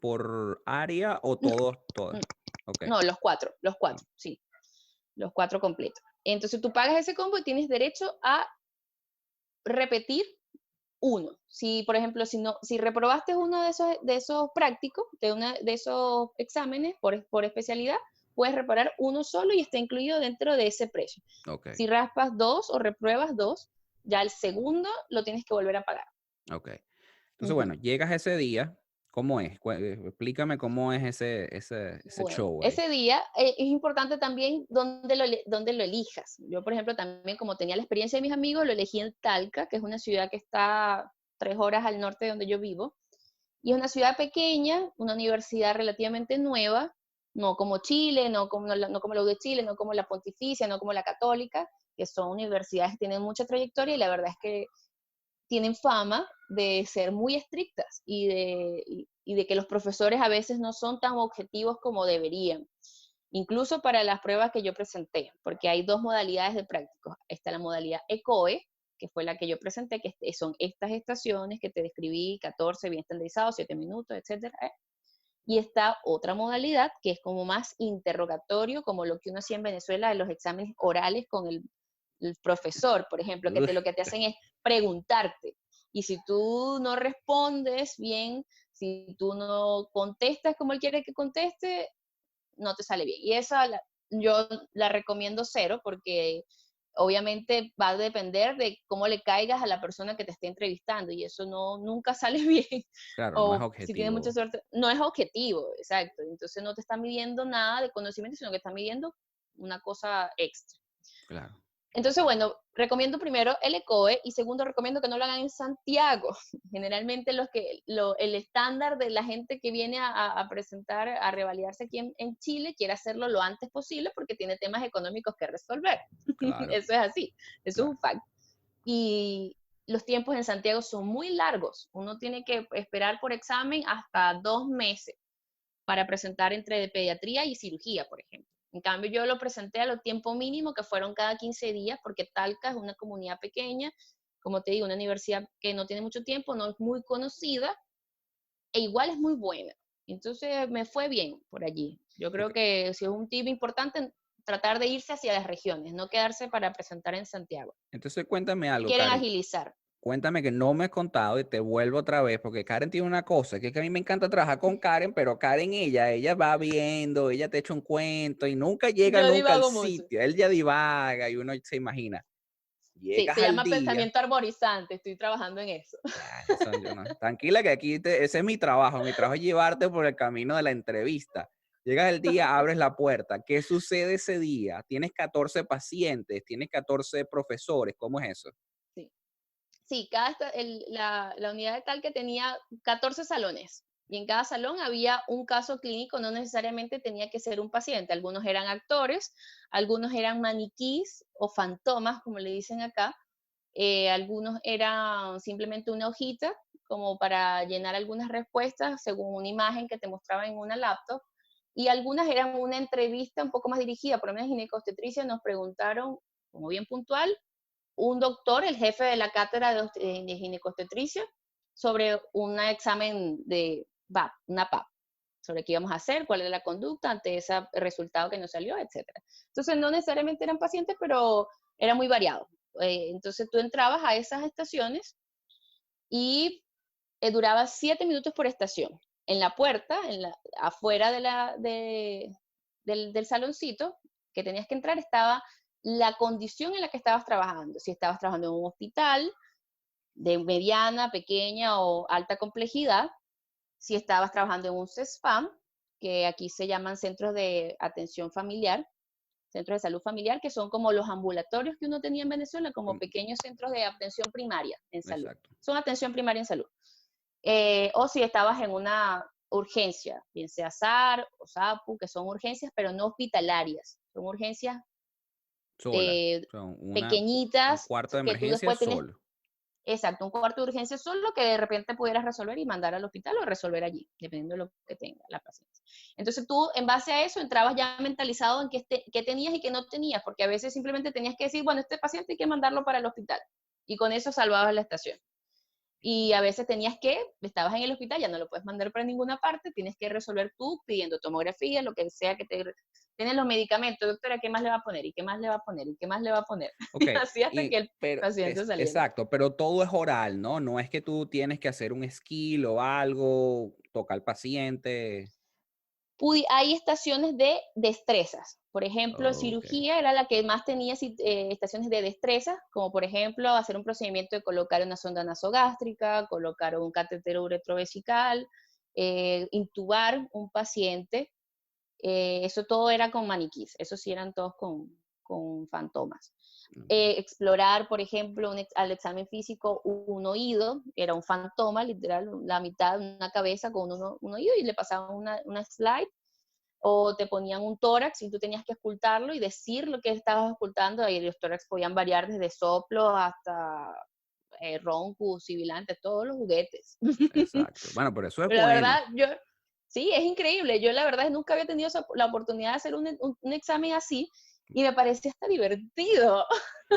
por área o No, todas. Ok, no, los cuatro, sí, los cuatro completos. Entonces tú pagas ese combo y tienes derecho a repetir uno. Si, por ejemplo, si reprobaste uno de esos prácticos, de esos exámenes por especialidad, puedes reparar uno solo y está incluido dentro de ese precio. ok, Si raspas dos o repruebas dos, ya el segundo lo tienes que volver a pagar. ok. Entonces, Ujú. bueno, llegas ese día, ¿cómo es? Explícame cómo es ese Bueno, show ahí. ese día es importante también dónde lo elijas. Yo, por ejemplo, también como tenía la experiencia de mis amigos, lo elegí en Talca, que es una ciudad que está 3 horas al norte de donde yo vivo. Y es una ciudad pequeña, una universidad relativamente nueva, no como Chile, no como la U de Chile, no como la Pontificia, no como la Católica, que son universidades que tienen mucha trayectoria y la verdad es que tienen fama de ser muy estrictas y de que los profesores a veces no son tan objetivos como deberían, incluso para las pruebas que yo presenté, porque hay dos modalidades de prácticos. Está la modalidad ECOE, que fue la que yo presenté, que son estas estaciones que te describí, 14, bien estandarizados, 7 minutos, etcétera. Y está otra modalidad que es como más interrogatorio, como lo que uno hacía en Venezuela de los exámenes orales con el profesor, por ejemplo, que Ugh, lo que te hacen es preguntarte. Y si tú no respondes bien, si tú no contestas como él quiere que conteste, no te sale bien. Y yo la recomiendo cero porque obviamente va a depender de cómo le caigas a la persona que te esté entrevistando y eso nunca sale bien. claro, no es O si tienes mucha objetivo, suerte, no es objetivo, exacto. Entonces no te está midiendo nada de conocimiento, sino que está midiendo una cosa extra. claro. Entonces, bueno, recomiendo primero el ECOE y segundo, recomiendo que no lo hagan en Santiago. Generalmente el estándar de la gente que viene a presentar, a revalidarse aquí en Chile, quiere hacerlo lo antes posible porque tiene temas económicos que resolver. Claro, Eso es así, eso es claro. un fact. Y los tiempos en Santiago son muy largos. Uno tiene que esperar por examen hasta 2 meses para presentar entre pediatría y cirugía, por ejemplo. En cambio, yo lo presenté a lo tiempo mínimo, que fueron cada 15 días, porque Talca es una comunidad pequeña, como te digo, una universidad que no tiene mucho tiempo, no es muy conocida, e igual es muy buena. Entonces, me fue bien por allí. Yo Ok. creo que si es un tip importante, tratar de irse hacia las regiones, no quedarse para presentar en Santiago. Entonces cuéntame Si algo, quieren Karen. agilizar. Cuéntame que no me has contado y te vuelvo otra vez, porque Karen tiene una cosa, que es que a mí me encanta trabajar con Karen, pero Karen ella va viendo, ella te echa un cuento y nunca llega Yo nunca al divago mucho. sitio. Él ya divaga y uno se imagina. Sí, Llegas se al llama día. pensamiento arborizante, estoy trabajando en eso. Ya, eso yo no. Tranquila que aquí ese es mi trabajo. Mi trabajo es llevarte por el camino de la entrevista. Llegas el día, abres la puerta. ¿Qué sucede ese día? Tienes 14 pacientes, tienes 14 profesores. ¿Cómo es eso? Sí. Sí, la unidad de tal que tenía 14 salones y en cada salón había un caso clínico, no necesariamente tenía que ser un paciente. Algunos eran actores, algunos eran maniquís o fantomas, como le dicen acá, algunos eran simplemente una hojita como para llenar algunas respuestas según una imagen que te mostraba en una laptop y algunas eran una entrevista un poco más dirigida, por lo menos ginecobstetricia nos preguntaron, como bien puntual, un doctor, el jefe de la cátedra de ginecobstetricia, sobre un examen de VAP, una PAP, sobre qué íbamos a hacer, cuál era la conducta ante ese resultado que nos salió, etcétera. Entonces, no necesariamente eran pacientes, pero era muy variado. Entonces, tú entrabas a esas estaciones y duraba 7 minutos por estación. En la puerta, afuera del saloncito que tenías que entrar, estaba la condición en la que estabas trabajando. Si estabas trabajando en un hospital de mediana, pequeña o alta complejidad, si estabas trabajando en un CESFAM, que aquí se llaman centros de atención familiar, centros de salud familiar, que son como los ambulatorios que uno tenía en Venezuela, como Com- pequeños centros de atención primaria en salud. Exacto. Son atención primaria en salud. O si estabas en una urgencia, bien sea SAR o SAPU, que son urgencias, pero no hospitalarias, son urgencias Sola. Son un pequeñitas, cuarto de que tú emergencia después tienes, solo. exacto, un cuarto de urgencia solo que de repente pudieras resolver y mandar al hospital o resolver allí, dependiendo de lo que tenga la paciente. Entonces tú, en base a eso, entrabas ya mentalizado en qué tenías y qué no tenías, porque a veces simplemente tenías que decir, bueno, este paciente hay que mandarlo para el hospital. Y con eso salvabas la estación. Y a veces estabas en el hospital, ya no lo puedes mandar para ninguna parte, tienes que resolver tú pidiendo tomografía, lo que sea que tienes los medicamentos, doctora, ¿qué más le va a poner? ¿Y qué más le va a poner? ¿Y qué más le va a poner? Ok, Y así hasta que el paciente saliera. exacto, pero todo es oral, ¿no? No es que tú tienes que hacer un skill o algo, tocar al paciente. Hay estaciones de destrezas. Por ejemplo, Ok. cirugía era la que más tenía estaciones de destrezas, como por ejemplo hacer un procedimiento de colocar una sonda nasogástrica, colocar un catéter uretrovesical, intubar un paciente. Eso todo era con maniquís, eso sí eran todos con fantomas. Explorar, por ejemplo, al examen físico, un oído, era un fantoma, literal, la mitad de una cabeza con un oído, y le pasaban una slide, o te ponían un tórax y tú tenías que ocultarlo y decir lo que estabas ocultando, y los tórax podían variar desde soplo hasta ronco, sibilante, todos los juguetes. Exacto. Bueno, pero eso es Pero la bueno. verdad, sí, es increíble. Yo la verdad nunca había tenido la oportunidad de hacer un examen así y me parecía hasta divertido,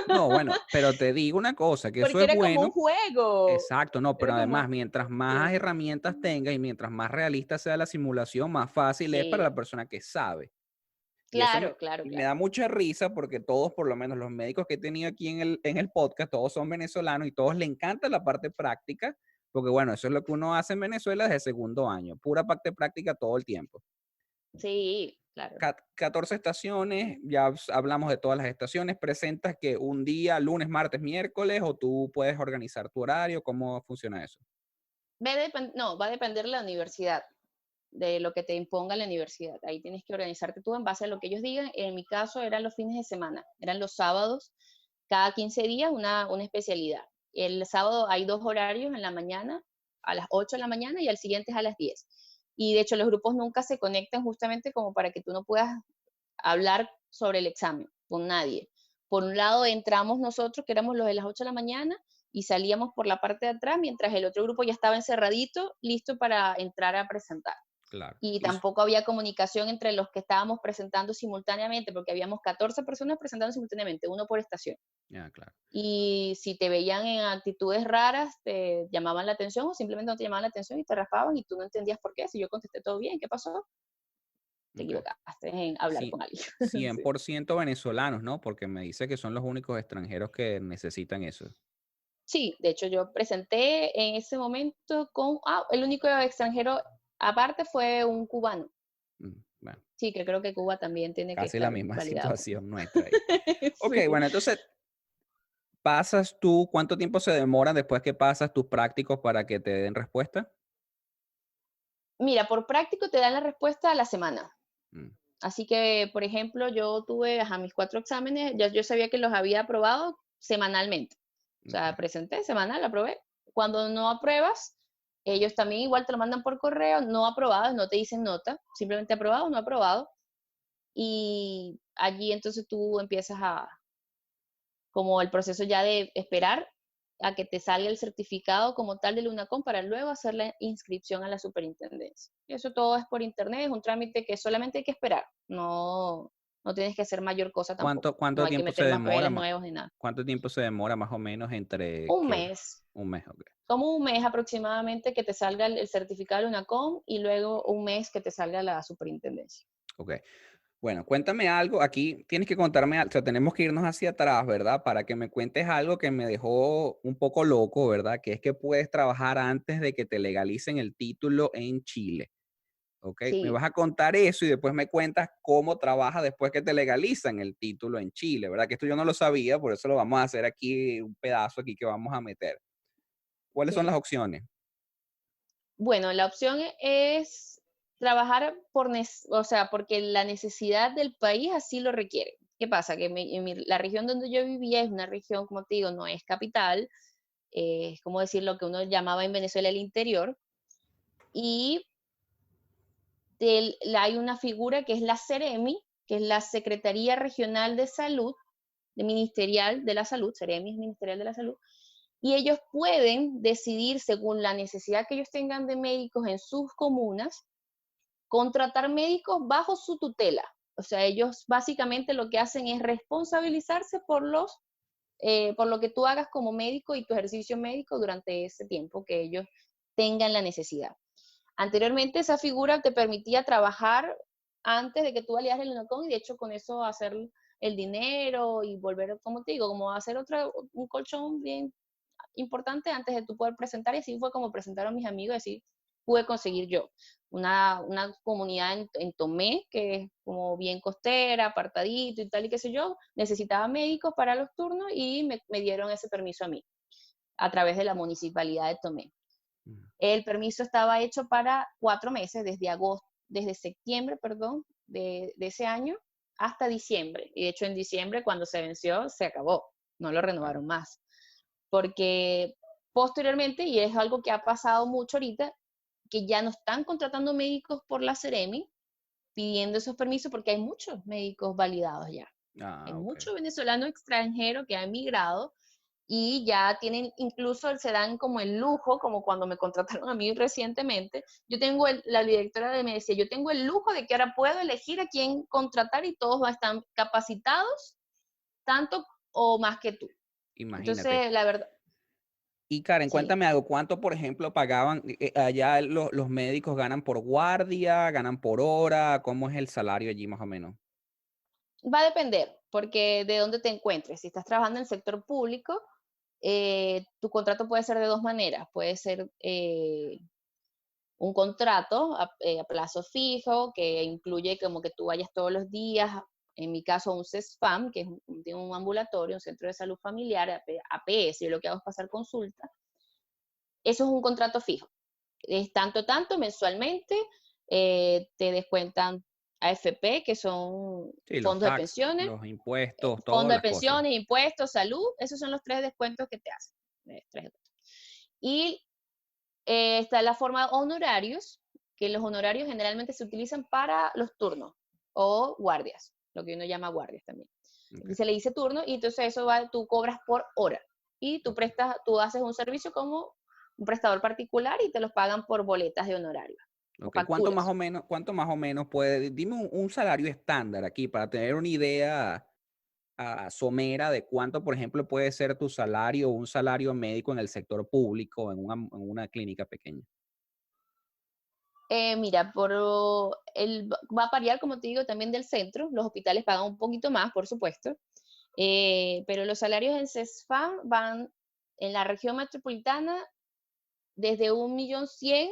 No, bueno, pero te digo una cosa, que eso porque es era como un bueno. juego. Exacto, no, pero Era además, como, mientras más sí, herramientas tengas y mientras más realista sea la simulación, más fácil es para sí, la persona que sabe. Y eso claro, claro, me claro. da mucha risa porque todos, por lo menos los médicos que he tenido aquí en el podcast, todos son venezolanos y todos les encanta la parte práctica, porque bueno, eso es lo que uno hace en Venezuela desde segundo año, pura parte práctica todo el tiempo. Sí, claro. 14 estaciones, ya hablamos de todas las estaciones, presentas que un día, lunes, martes, miércoles, o tú puedes organizar tu horario, ¿cómo funciona eso? No, va a depender de la universidad, de lo que te imponga la universidad. Ahí tienes que organizarte tú en base a lo que ellos digan. En mi caso eran los fines de semana, eran los sábados, cada 15 días una especialidad. El sábado hay 2 horarios, en la mañana, a las 8 de la mañana, y al siguiente es a las 10. Y de hecho los grupos nunca se conectan, justamente como para que tú no puedas hablar sobre el examen con nadie. Por un lado entramos nosotros, que éramos los de las 8 de la mañana, y salíamos por la parte de atrás, mientras el otro grupo ya estaba encerradito, listo para entrar a presentar. Claro. Y Y, tampoco había comunicación entre los que estábamos presentando simultáneamente, porque habíamos 14 personas presentando simultáneamente, uno por estación. ya, claro. Y si te veían en actitudes raras, te llamaban la atención, o simplemente no te llamaban la atención y te raspaban y tú no entendías por qué. Si yo contesté todo bien, ¿qué pasó? Te Ok. equivocaste en hablar Sí, con alguien. cien Sí. por ciento venezolanos, ¿no? Porque me dice que son los únicos extranjeros que necesitan eso. Sí, de hecho yo presenté en ese momento el único extranjero aparte fue un cubano. Bueno, Sí, que creo que Cuba también tiene que casi la estar misma validado. situación nuestra ahí. Ok, Sí. bueno, entonces pasas tú, ¿cuánto tiempo se demora después que pasas tus prácticos para que te den respuesta? Mira, por práctico te dan la respuesta a la semana. Mm, Así que, por ejemplo, yo tuve mis 4 exámenes, ya yo sabía que los había aprobado semanalmente. O sea, ok. presenté semanal, aprobé. Cuando no apruebas, ellos también igual te lo mandan por correo, no aprobado, no te dicen nota, simplemente aprobado o no aprobado. Y allí entonces tú empiezas como el proceso ya de esperar a que te salga el certificado como tal del UNACOM, para luego hacer la inscripción a la superintendencia. Eso todo es por internet, es un trámite que solamente hay que esperar, no tienes que hacer mayor cosa tampoco, no ¿Cuánto hay que tiempo se meter más demora papeles nuevos ni nada. cuánto tiempo se demora más o menos entre Un que mes, un mes? Ok. como un mes aproximadamente que te salga el certificado del UNACOM, y luego un mes que te salga la superintendencia. Ok. Bueno, cuéntame algo. Aquí tienes que contarme, o sea, tenemos que irnos hacia atrás, ¿verdad? Para que me cuentes algo que me dejó un poco loco, ¿verdad? Que es que puedes trabajar antes de que te legalicen el título en Chile. ¿Ok? Me Sí, vas a contar eso y después me cuentas cómo trabaja después que te legalizan el título en Chile, ¿verdad? Que esto yo no lo sabía, por eso lo vamos a hacer aquí, un pedazo aquí que vamos a meter. ¿Cuáles son las sí. opciones? Bueno, la opción es trabajar o sea, porque la necesidad del país así lo requiere. ¿Qué pasa? Que la región donde yo vivía es una región, como te digo, no es capital, es como decir lo que uno llamaba en Venezuela el interior, y hay una figura que es la Ceremi, que es la Secretaría Regional de Salud, de Ministerial de la Salud, Seremi Ministerial de la Salud, y ellos pueden decidir según la necesidad que ellos tengan de médicos en sus comunas, contratar médicos bajo su tutela. O sea, ellos básicamente lo que hacen es responsabilizarse por lo que tú hagas como médico y tu ejercicio médico durante ese tiempo que ellos tengan la necesidad. Anteriormente esa figura te permitía trabajar antes de que tú valieras el INOCON y de hecho con eso hacer el dinero y volver, como te digo, como hacer un colchón bien importante antes de tú poder presentar, y así fue como presentaron mis amigos, y así pude conseguir yo una comunidad en Tomé, que es como bien costera, apartadito y tal, y qué sé yo, necesitaba médicos para los turnos y me dieron ese permiso a mí, a través de la municipalidad de Tomé. El permiso estaba hecho para 4 meses, desde septiembre, perdón, de ese año hasta diciembre. Y de hecho en diciembre, cuando se venció, se acabó. No lo renovaron más. Porque posteriormente, y es algo que ha pasado mucho ahorita, que ya no están contratando médicos por la Seremi pidiendo esos permisos porque hay muchos médicos validados ya. Hay mucho venezolano extranjero que ha emigrado y ya tienen, incluso se dan como el lujo, como cuando me contrataron a mí recientemente, la directora me decía, yo tengo el lujo de que ahora puedo elegir a quién contratar y todos están capacitados, tanto o más que tú. Imagínate. Entonces, la verdad, Y Karen, sí. cuéntame algo, ¿cuánto, por ejemplo, pagaban allá los médicos ganan por guardia, ganan por hora? ¿Cómo es el salario allí más o menos? Va a depender, porque de dónde te encuentres. Si estás trabajando en el sector público, tu contrato puede ser de dos maneras. Puede ser un contrato a plazo fijo, que incluye como que tú vayas todos los días, en mi caso un CESFAM, que es un ambulatorio, un centro de salud familiar, APS, yo lo que hago es pasar consulta. Eso es un contrato fijo. Es tanto mensualmente, te descuentan AFP, que son Sí, los fondos de tax, pensiones, los impuestos, fondo todas de las cosas. pensiones, impuestos, salud, esos son los 3 descuentos que te hacen. Y está la forma de honorarios, que los honorarios generalmente se utilizan para los turnos o guardias, lo que uno llama guardias también. Aquí Okay, se le dice turno y entonces eso tú cobras por hora y okay, tú haces un servicio como un prestador particular y te los pagan por boletas de honorario o okay. facturas. Cuánto más o menos puede, dime un salario estándar aquí para tener una idea somera de cuánto, por ejemplo, puede ser tu salario o un salario médico en el sector público, en una clínica pequeña? Mira, va a variar, como te digo, también del centro. Los hospitales pagan un poquito más, por supuesto, pero los salarios en CESFAM van en la región metropolitana desde 1.100.000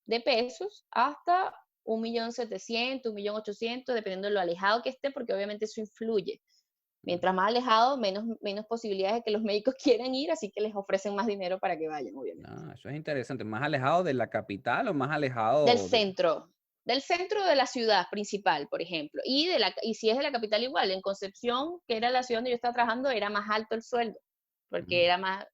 de pesos hasta 1.700.000, 1.800.000, dependiendo de lo alejado que esté, porque obviamente eso influye. Mm. Mientras más alejado, menos posibilidades de que los médicos quieran ir, así que les ofrecen más dinero para que vayan, obviamente. Ah, eso es interesante. ¿Más alejado de la capital o más Del alejado de...? centro, del centro de la ciudad principal, por ejemplo. Y si es de la capital igual, en Concepción, que era la ciudad donde yo estaba trabajando, era más alto el sueldo, porque Mm, era más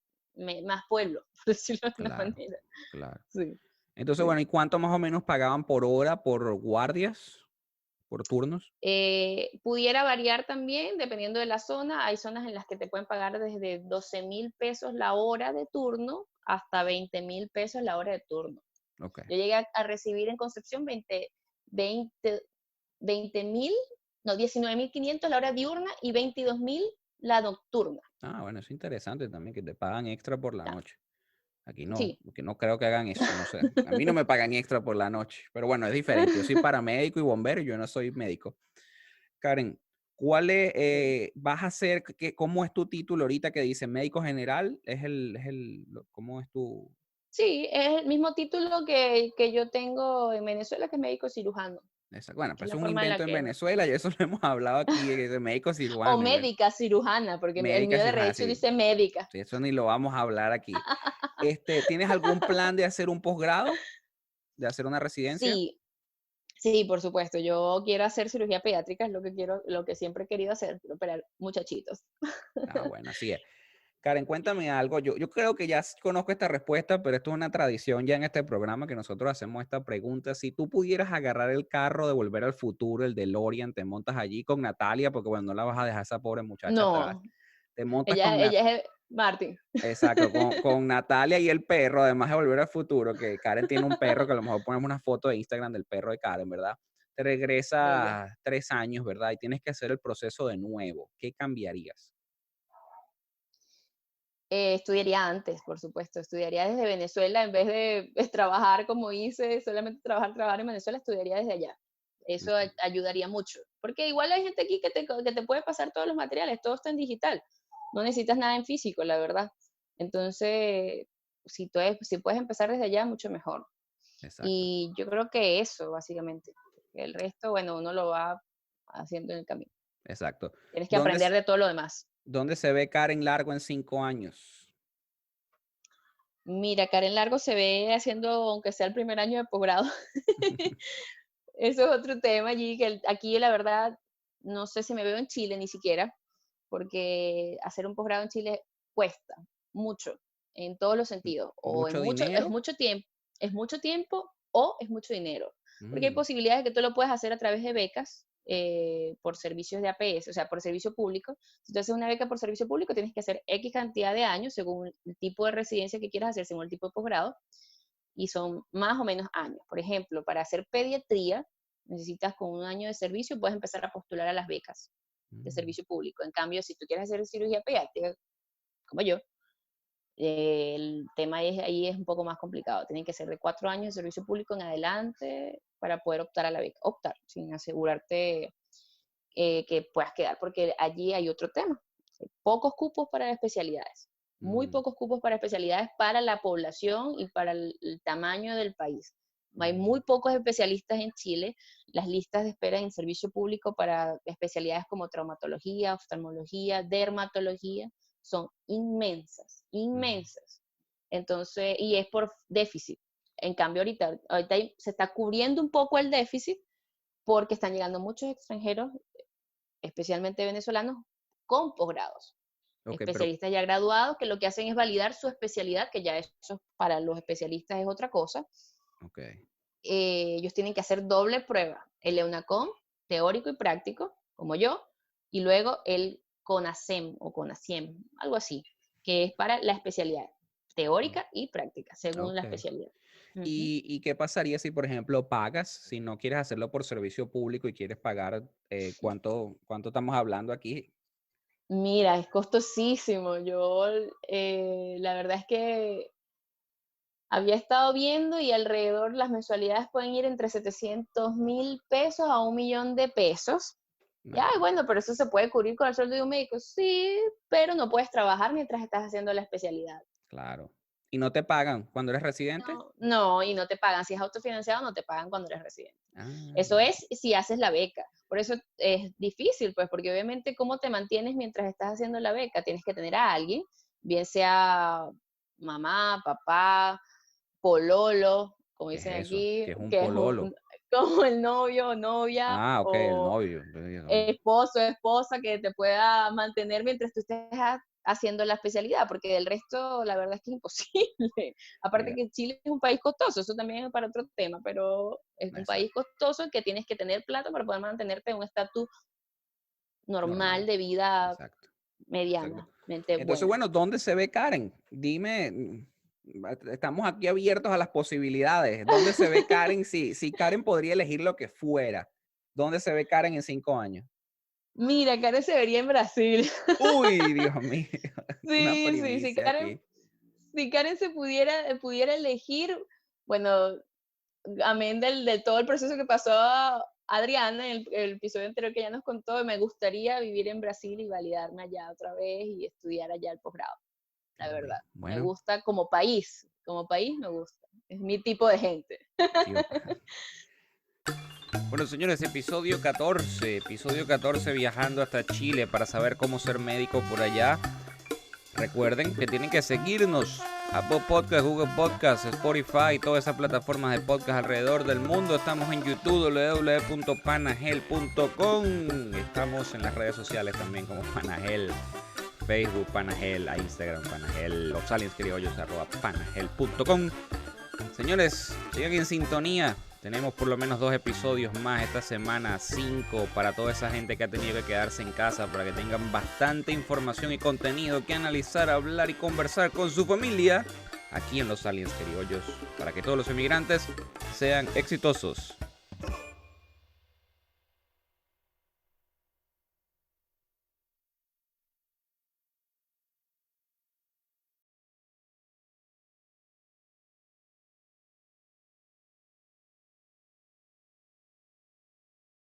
pueblo, por decirlo de una claro, manera. claro. Sí, Entonces, sí. bueno, ¿y cuánto más o menos pagaban por hora, por guardias, por turnos? Pudiera variar también dependiendo de la zona. Hay zonas en las que te pueden pagar desde 12.000 pesos la hora de turno hasta 20.000 pesos la hora de turno. Ok. Yo llegué a recibir en Concepción 20 20.000, no, 19.500 la hora diurna y 22.000 la nocturna. Ah, bueno, es interesante también que te pagan extra por la Ya, noche. Aquí no, sí. porque no creo que hagan eso, no sé. A mí no me pagan extra por la noche, pero bueno, es diferente. Yo soy paramédico y bombero, yo no soy médico. Karen, vas a hacer, cómo es tu título ahorita que dice médico general? ¿Cómo es tu...? Sí, es el mismo título que yo tengo en Venezuela, que es médico cirujano, Bueno, que es pues la es un forma en la invento en que... Venezuela y eso lo hemos hablado aquí, de médico O cirujano. Y bueno, médica cirujana, porque el médica mío de cirujana, derecho sí, dice médica. sí, eso ni lo vamos a hablar aquí. ¿Tienes algún plan de hacer un posgrado? ¿De hacer una residencia? Sí, sí, por supuesto. Yo quiero hacer cirugía pediátrica, es lo que siempre he querido hacer, quiero operar muchachitos. Ah, bueno, así es. Karen, cuéntame algo. Yo creo que ya conozco esta respuesta, pero esto es una tradición ya en este programa que nosotros hacemos esta pregunta. Si tú pudieras agarrar el carro de Volver al Futuro, el DeLorean, te montas allí con Natalia, porque bueno, no la vas a dejar esa pobre muchacha atrás. No, Te montas ella, con ella es Martin. Exacto, con Natalia y el perro, además de Volver al Futuro, que Karen tiene un perro, que a lo mejor ponemos una foto de Instagram del perro de Karen, ¿verdad? Te Bello. regresas 3 años, ¿verdad? Y tienes que hacer el proceso de nuevo. ¿Qué cambiarías? Estudiaría antes, por supuesto, estudiaría desde Venezuela en vez de trabajar como hice, solamente trabajar en Venezuela, estudiaría desde allá. Eso Ok. ayudaría mucho, porque igual hay gente aquí que te puede pasar todos los materiales, todo está en digital, no necesitas nada en físico, la verdad. Entonces, si puedes empezar desde allá, mucho mejor. Exacto, Y yo creo que eso, básicamente. El resto, bueno, uno lo va haciendo en el camino. exacto. Tienes que ¿Dónde, aprender de todo lo demás. dónde se ve Karen Largo en 5 años? Mira, Karen Largo se ve haciendo, aunque sea el primer año de posgrado. Eso es otro tema allí, que aquí la verdad, no sé si me veo en Chile ni siquiera, porque hacer un posgrado en Chile cuesta mucho, en todos los sentidos. O ¿Mucho dinero? es mucho tiempo o es mucho dinero. Porque hay Mm, posibilidades de que tú lo puedas hacer a través de becas por servicios de APS, o sea, por servicio público. Si tú haces una beca por servicio público, tienes que hacer X cantidad de años según el tipo de residencia que quieras hacer, según el tipo de posgrado, y son más o menos años. Por ejemplo, para hacer pediatría, necesitas con un año de servicio, puedes empezar a postular a las becas de mm, servicio público. En cambio, si tú quieres hacer cirugía pediátrica, como yo, el tema ahí es un poco más complicado. Tienen que ser de 4 años de servicio público en adelante para poder optar a la beca. Optar, sin asegurarte que puedas quedar, porque allí hay otro tema. Hay pocos cupos para especialidades, muy mm, pocos cupos para especialidades para la población y para el tamaño del país. Hay mm, muy pocos especialistas en Chile. Las listas de espera en servicio público para especialidades como traumatología, oftalmología, dermatología son inmensas, mm, inmensas. Entonces, y es por déficit. En cambio, ahorita se está cubriendo un poco el déficit porque están llegando muchos extranjeros, especialmente venezolanos, con posgrados. ok, pero, Especialistas ya graduados que lo que hacen es validar su especialidad, que ya eso para los especialistas es otra cosa. ok. Ellos tienen que hacer doble prueba, el EUNACOM, teórico y práctico, como yo, y luego el CONASEM o CONASIEM, algo así, que es para la especialidad teórica y práctica, según la Ok. especialidad. Ujú. ¿Y qué pasaría si, por ejemplo, pagas, si no quieres hacerlo por servicio público y quieres pagar, cuánto estamos hablando aquí? Mira, es costosísimo. Yo, la verdad es que había estado viendo y alrededor las mensualidades pueden ir entre 700.000 pesos a 1 millón de pesos. Ya, No, bueno, pero eso se puede cubrir con el sueldo de un médico. Sí, pero no puedes trabajar mientras estás haciendo la especialidad. claro. ¿Y no te pagan cuando eres residente? No, no, y no te pagan. Si es autofinanciado, no te pagan cuando eres residente. Eso Ah, es si haces la beca. Por eso es difícil, pues, porque obviamente cómo te mantienes mientras estás haciendo la beca, tienes que tener a alguien, bien sea mamá, papá, pololo, como ¿qué dicen es eso? aquí, ¿Qué es un que es pololo? como el novio o novia Ah, ok, el o novio. Entonces, esposo o esposa que te pueda mantener mientras tú estés haciendo la especialidad, porque del resto la verdad es que es imposible. Aparte mira, que Chile es un país costoso, eso también es para otro tema, pero es un país exacto, costoso que tienes que tener plata para poder mantenerte en un estatus normal normal, de vida exacto, exacto. medianamente Entonces, buena. bueno, ¿dónde se ve Karen? Dime, estamos aquí abiertos a las posibilidades. ¿Dónde se ve Karen si Karen podría elegir lo que fuera? ¿Dónde se ve Karen en 5 años? Mira, Karen se vería en Brasil. Uy, Dios mío, una Sí, sí, primicia aquí. si Karen se pudiera elegir, bueno, amén del todo el proceso que pasó a Adriana en el episodio anterior que ella nos contó, me gustaría vivir en Brasil y validarme allá otra vez y estudiar allá el posgrado, la Uy, verdad. Me bueno, gusta como país me gusta. Es mi tipo de gente. Dios. Bueno, señores, episodio 14 viajando hasta Chile para saber cómo ser médico por allá. Recuerden que tienen que seguirnos. Apple Podcast, Google Podcast, Spotify, todas esas plataformas de podcast alrededor del mundo. Estamos en YouTube, www.panagel.com. Estamos en las redes sociales también como Panagel. Facebook Panagel, a Instagram Panagel, losalienscriollos@panagel.com. Señores, sigan en sintonía. Tenemos por lo menos 2 episodios más esta semana, 5 para toda esa gente que ha tenido que quedarse en casa, para que tengan bastante información y contenido que analizar, hablar y conversar con su familia aquí en Los Aliens Criollos, para que todos los inmigrantes sean exitosos.